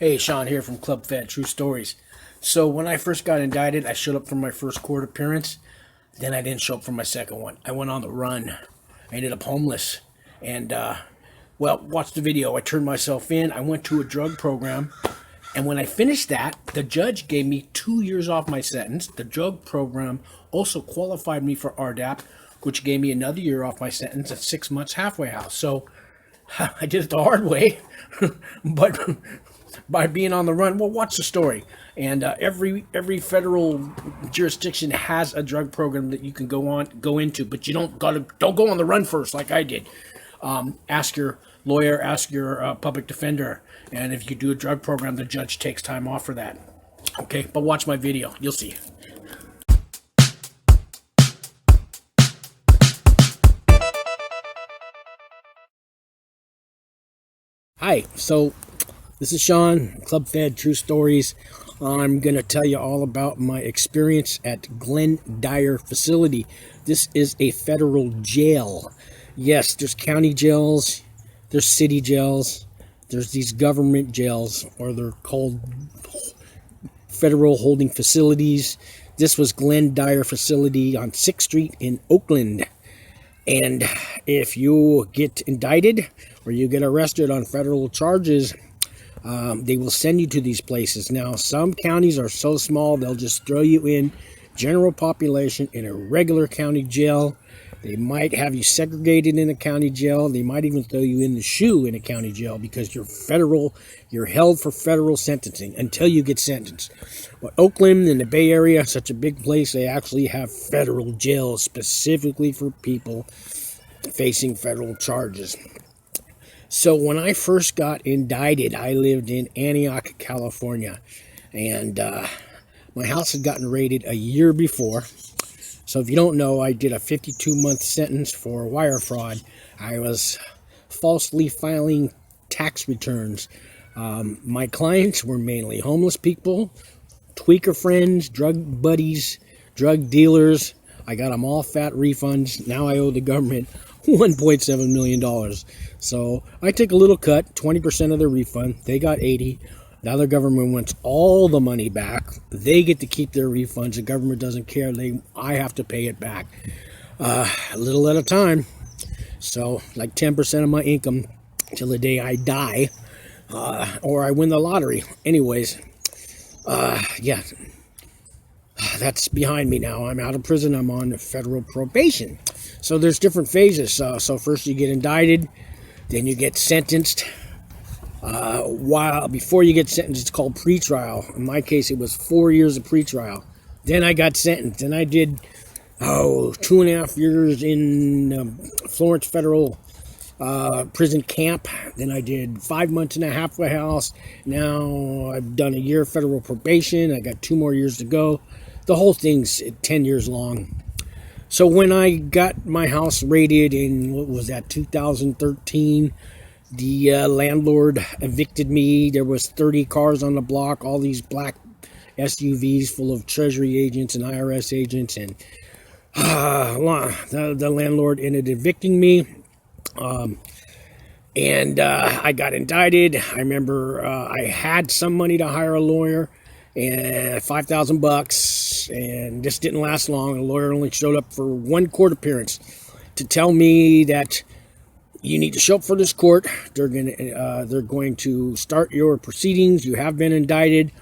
Hey, Sean here from Club Fed True Stories. So when I first got indicted, I showed up for my first court appearance. Then I didn't show up for my second one. I went on the run. I ended up homeless. And, watch the video. I turned myself in. I went to a drug program. And when I finished that, the judge gave me 2 years off my sentence. The drug program also qualified me for RDAP, which gave me another year off my sentence at 6 months halfway house. So I did it the hard way, but by being on the run, well, watch the story. And every federal jurisdiction has a drug program that you can go into, but you don't go on the run first like I did. Ask your lawyer, ask your public defender, and if you do a drug program, the judge takes time off for that. Okay, but watch my video, you'll see. Hi, so this is Sean, Club Fed True Stories. I'm going to tell you all about my experience at Glenn Dyer facility. This is a federal jail. Yes, there's county jails, there's city jails, there's these government jails, or they're called federal holding facilities. This was Glenn Dyer facility on 6th Street in Oakland. And if you get indicted or you get arrested on federal charges, they will send you to these places. Now, some counties are so small, they'll just throw you in general population in a regular county jail. They might have you segregated in a county jail. They might even throw you in the shoe in a county jail because you're held for federal sentencing until you get sentenced. But Oakland and the Bay Area, such a big place, they actually have federal jails specifically for people facing federal charges. So when I first got indicted, I lived in Antioch, California, and my house had gotten raided a year before. So if you don't know, I did a 52-month sentence for wire fraud. I was falsely filing tax returns. My clients were mainly homeless people, tweaker friends, drug buddies, drug dealers. I got them all fat refunds. Now I owe the government $1.7 million. So I took a little cut, 20% of their refund. They got 80. Now the government wants all the money back. They get to keep their refunds. The government doesn't care. I have to pay it back a little at a time. So like 10% of my income till the day I die, or I win the lottery. Anyways, yeah, that's behind me now. I'm out of prison. I'm on federal probation. So there's different phases. So first you get indicted, then you get sentenced. Before you get sentenced, it's called pretrial. In my case, it was 4 years of pretrial. Then I got sentenced, and I did 2.5 years in Florence Federal Prison Camp. Then I did 5 months in a halfway house. Now I've done a year of federal probation. I got 2 more years to go. The whole thing's 10 years long. So when I got my house raided in, 2013, the landlord evicted me. There was 30 cars on the block, all these black SUVs full of Treasury agents and IRS agents, and the landlord ended evicting me. I got indicted. I remember I had some money to hire a lawyer, and $5,000, and this didn't last long. The lawyer only showed up for 1 court appearance to tell me that you need to show up for this court. They're going to start your proceedings. You have been indicted.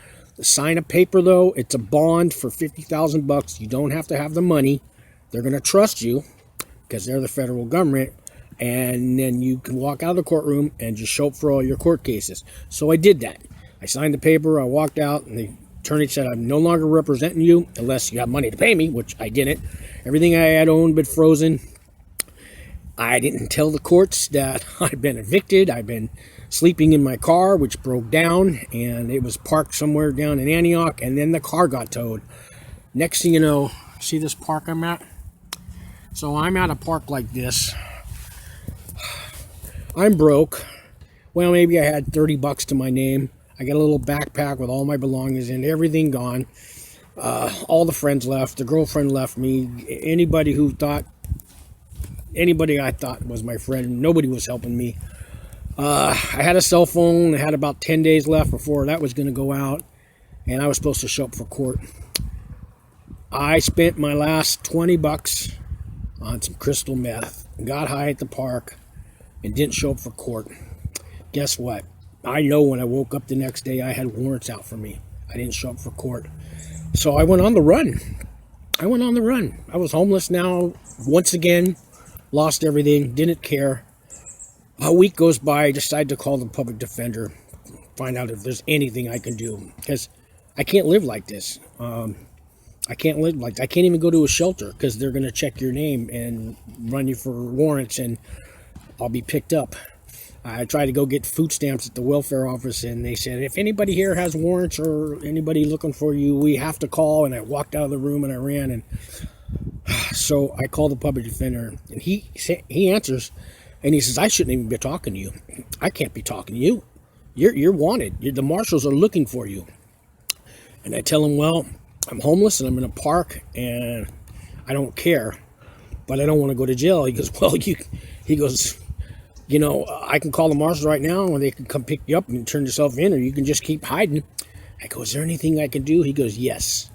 Sign a paper, though. It's a bond for $50,000. You don't have to have the money. They're going to trust you because they're the federal government. And then you can walk out of the courtroom and just show up for all your court cases. So I did that. I signed the paper. I walked out, and the attorney said, I'm no longer representing you unless you have money to pay me, which I didn't. Everything I had owned been frozen. I didn't tell the courts that I'd been evicted. I've been sleeping in my car, which broke down, and it was parked somewhere down in Antioch, and then the car got towed. Next thing you know, see this park I'm at? So I'm at a park like this. I'm broke. Well, maybe I had $30 to my name. I got a little backpack with all my belongings in, everything gone. All the friends left. The girlfriend left me. Anybody I thought was my friend, nobody was helping me. I had a cell phone. I had about 10 days left before that was going to go out, and I was supposed to show up for court. I spent my last $20 on some crystal meth, got high at the park, and didn't show up for court. Guess what? I know when I woke up the next day, I had warrants out for me. I didn't show up for court. So I went on the run. I was homeless now, once again, lost everything, didn't care. A week goes by, I decide to call the public defender, find out if there's anything I can do, because I can't live like this. I can't even go to a shelter, because they're going to check your name and run you for warrants, and I'll be picked up. I tried to go get food stamps at the welfare office, and they said, if anybody here has warrants or anybody looking for you, we have to call. And I walked out of the room and I ran. And so I called the public defender, and he answers, and he says, I shouldn't even be talking to you. I can't be talking to you. You're wanted. The marshals are looking for you. And I tell him, well, I'm homeless and I'm in a park and I don't care, but I don't want to go to jail. He goes, well, I can call the marshals right now and they can come pick you up and turn yourself in, or you can just keep hiding. I go, is there anything I can do? He goes, yes.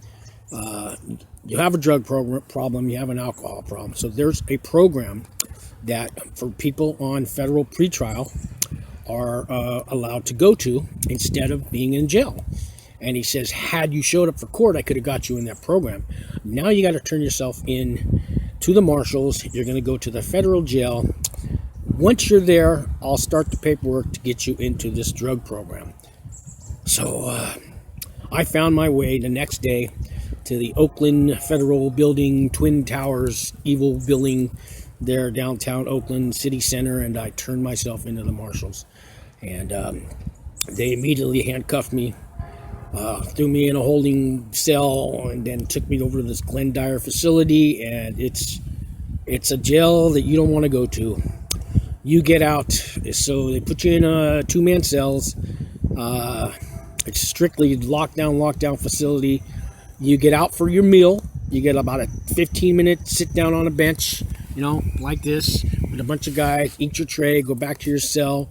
You have a drug problem, you have an alcohol problem. So there's a program that for people on federal pretrial are allowed to go to instead of being in jail. And he says, had you showed up for court, I could have got you in that program. Now you got to turn yourself in to the marshals. You're going to go to the federal jail. Once you're there, I'll start the paperwork to get you into this drug program. So I found my way the next day to the Oakland Federal Building, Twin Towers, evil building there, downtown Oakland City Center, and I turned myself into the marshals. And they immediately handcuffed me, threw me in a holding cell, and then took me over to this Glenn Dyer facility. And it's a jail that you don't want to go to. You get out, so they put you in two-man cells. It's strictly lockdown facility. You get out for your meal. You get about a 15-minute sit down on a bench, like this, with a bunch of guys. Eat your tray, go back to your cell.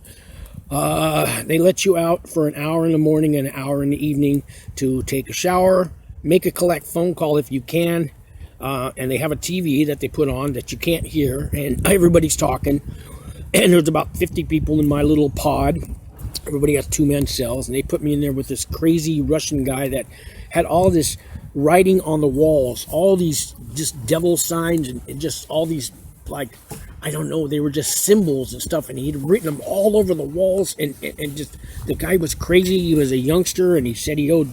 They let you out for an hour in the morning and an hour in the evening to take a shower, make a collect phone call if you can, and they have a TV that they put on that you can't hear, and everybody's talking. And there's about 50 people in my little pod. Everybody has two-man cells, and they put me in there with this crazy Russian guy that had all this writing on the walls, all these just devil signs, and just all these, like, I don't know, they were just symbols and stuff, and he'd written them all over the walls, and just, the guy was crazy. He was a youngster, and he said he owed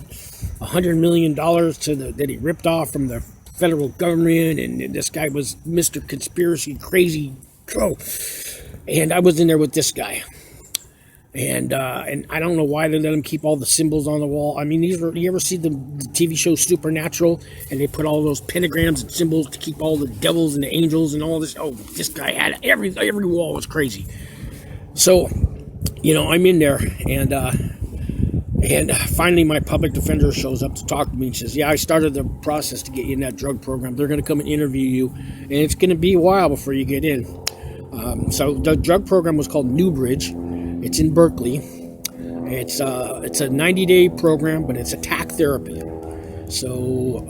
$100 million that he ripped off from the federal government, and this guy was Mr. Conspiracy Crazy. And I was in there with this guy. And I don't know why they let him keep all the symbols on the wall. I mean, you ever see the TV show Supernatural, and they put all those pentagrams and symbols to keep all the devils and the angels and all this? Oh, this guy had every wall was crazy. So, I'm in there, and finally my public defender shows up to talk to me and says, yeah, I started the process to get you in that drug program. They're going to come and interview you, and it's going to be a while before you get in. So the drug program was called Newbridge. It's in Berkeley. It's a 90-day program, but it's attack therapy. So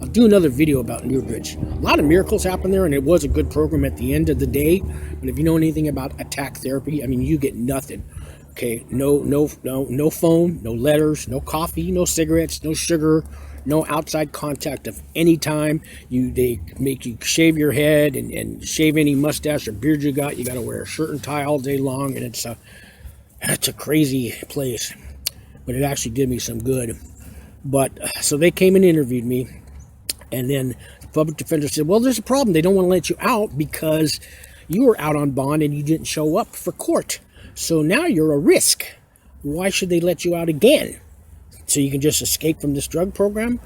I'll do another video about Newbridge. A lot of miracles happen there, and it was a good program at the end of the day. But if you know anything about attack therapy, I mean, you get nothing. Okay, no phone, no letters, no coffee, no cigarettes, no sugar, no outside contact of any time. They make you shave your head and shave any mustache or beard you got. You got to wear a shirt and tie all day long, and it's a crazy place. But it actually did me some good. But so they came and interviewed me, and then the public defender said, well, there's a problem. They don't want to let you out because you were out on bond and you didn't show up for court. So now you're a risk. Why should they let you out again? So you can just escape from this drug program?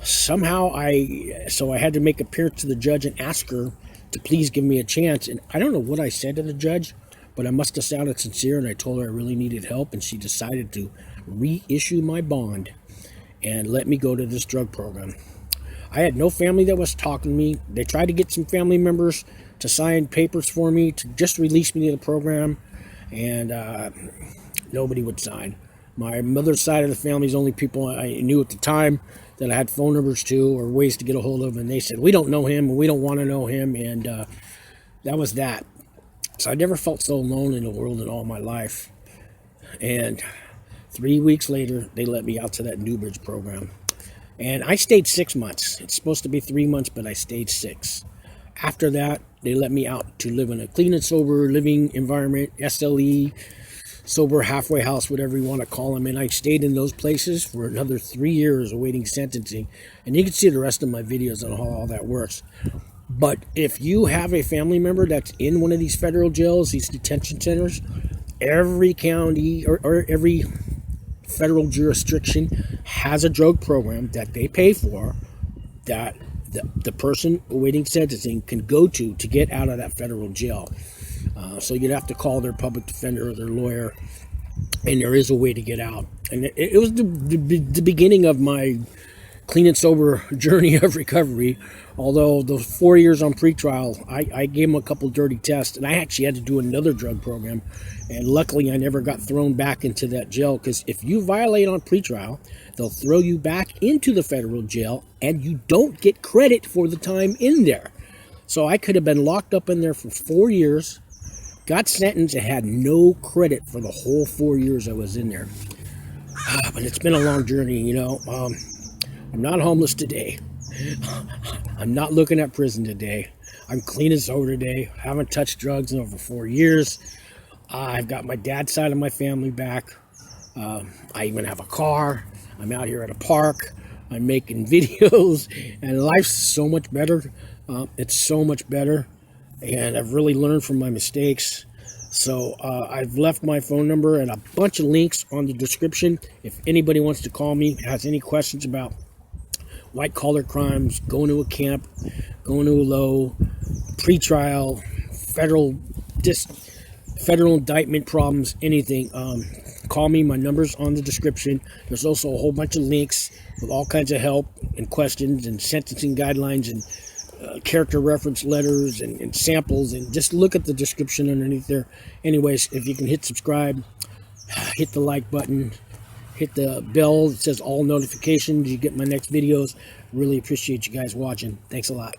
Somehow I had to make appearance to the judge and ask her to please give me a chance. And I don't know what I said to the judge, but I must have sounded sincere, and I told her I really needed help, and she decided to reissue my bond and let me go to this drug program. I had no family that was talking to me. They tried to get some family members to sign papers for me to just release me to the program. and nobody would sign. My mother's side of the family is the only people I knew at the time that I had phone numbers to or ways to get a hold of, and they said, we don't know him, and we don't want to know him, and that was that. So I never felt so alone in the world in all my life. And 3 weeks later, they let me out to that Newbridge program. And I stayed 6 months. It's supposed to be 3 months, but I stayed 6. After that, they let me out to live in a clean and sober living environment, SLE, sober halfway house, whatever you want to call them. And I stayed in those places for another 3 years awaiting sentencing. And you can see the rest of my videos on how all that works. But if you have a family member that's in one of these federal jails, these detention centers, every county or every federal jurisdiction has a drug program that they pay for, that the person awaiting sentencing can go to get out of that federal jail. So you'd have to call their public defender or their lawyer, and there is a way to get out. And it was the beginning of my clean and sober journey of recovery. Although those 4 years on pretrial, I gave them a couple dirty tests, and I actually had to do another drug program. And luckily, I never got thrown back into that jail, because if you violate on pretrial, they'll throw you back into the federal jail, and you don't get credit for the time in there. So I could have been locked up in there for 4 years, got sentenced, and had no credit for the whole 4 years I was in there. But it's been a long journey, you know. I'm not homeless today. I'm not looking at prison today. I'm clean and sober today. I haven't touched drugs in over 4 years. I've got my dad's side of my family back. I even have a car. I'm out here at a park. I'm making videos, and life's so much better. It's so much better, and I've really learned from my mistakes. So I've left my phone number and a bunch of links on the description. If anybody wants to call me, has any questions about white collar crimes, going to a camp, going to a low, pretrial, federal indictment problems, anything, call me. My number's on the description. There's also a whole bunch of links with all kinds of help and questions and sentencing guidelines and character reference letters and samples, and just look at the description underneath there. Anyways, if you can hit subscribe, hit the like button, hit the bell that says all notifications, you get my next videos. Really appreciate you guys watching. Thanks a lot.